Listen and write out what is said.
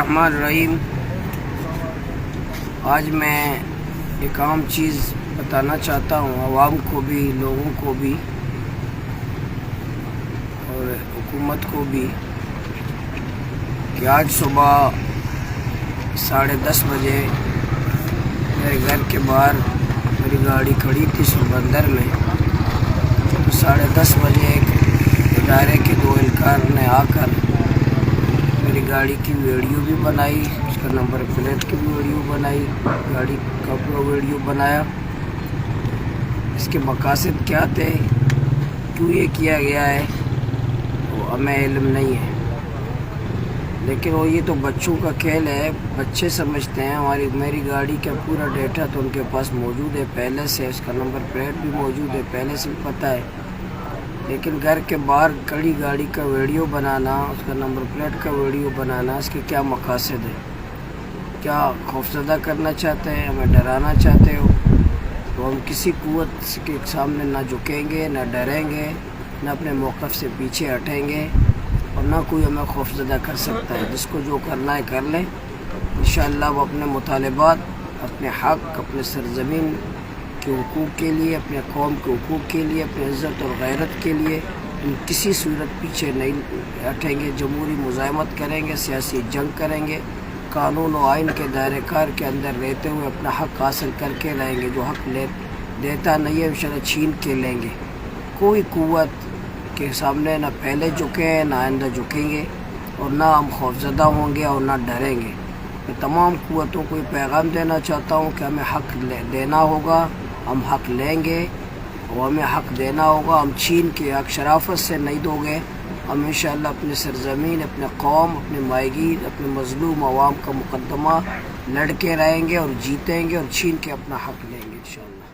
الرحمن الرحیم۔ آج میں ایک عام چیز بتانا چاہتا ہوں عوام کو بھی، لوگوں کو بھی اور حکومت کو بھی، کہ آج صبح 10:30 بجے میرے گھر کے باہر میری گاڑی کھڑی تھی سربندر میں، تو 10:30 بجے ایک ادارے کے 2 اہلکار نے آ کر میری گاڑی کی ویڈیو بھی بنائی، اس کا نمبر پلیٹ کی بھی ویڈیو بنائی، گاڑی کا پورا ویڈیو بنایا۔ اس کے مقاصد کیا تھے، کیوں یہ کیا گیا ہے، وہ ہمیں علم نہیں ہے، لیکن وہ یہ تو بچوں کا کھیل ہے۔ بچے سمجھتے ہیں میری گاڑی کا پورا ڈیٹا تو ان کے پاس موجود ہے پہلے سے، اس کا نمبر پلیٹ بھی موجود ہے پہلے سے پتہ ہے، لیکن گھر کے باہر کھڑی گاڑی کا ویڈیو بنانا، اس کا نمبر پلیٹ کا ویڈیو بنانا، اس کے کیا مقاصد ہے؟ کیا خوفزدہ کرنا چاہتے ہیں، ہمیں ڈرانا چاہتے ہو؟ تو ہم کسی قوت کے سامنے نہ جھکیں گے، نہ ڈریں گے، نہ اپنے موقف سے پیچھے ہٹیں گے، اور نہ کوئی ہمیں خوفزدہ کر سکتا ہے۔ جس کو جو کرنا ہے کر لیں، انشاءاللہ وہ اپنے مطالبات، اپنے حق، اپنے سرزمین کے حقوق کے لیے، اپنے قوم کے حقوق کے لیے، اپنے عزت اور غیرت کے لیے ہم کسی صورت پیچھے نہیں ہٹیں گے۔ جمہوری مزاحمت کریں گے، سیاسی جنگ کریں گے، قانون و آئین کے دائرہ کار کے اندر رہتے ہوئے اپنا حق حاصل کر کے رہیں گے۔ جو حق دیتا نہیں ہے انشاءاللہ چھین کے لیں گے۔ کوئی قوت کے سامنے نہ پہلے جھکے ہیں، نہ آئندہ جھکیں گے، اور نہ ہم خوفزدہ ہوں گے اور نہ ڈریں گے۔ میں تمام قوتوں کو یہ پیغام دینا چاہتا ہوں کہ ہمیں حق دینا ہوگا، ہم حق لیں گے، اور ہمیں حق دینا ہوگا۔ ہم چھین کے حق شرافت سے نہیں دو گے۔ ہم انشاءاللہ اپنے سرزمین، اپنے قوم، اپنے مائگین، اپنے مظلوم عوام کا مقدمہ لڑ کے رہیں گے اور جیتیں گے، اور چھین کے اپنا حق لیں گے انشاءاللہ۔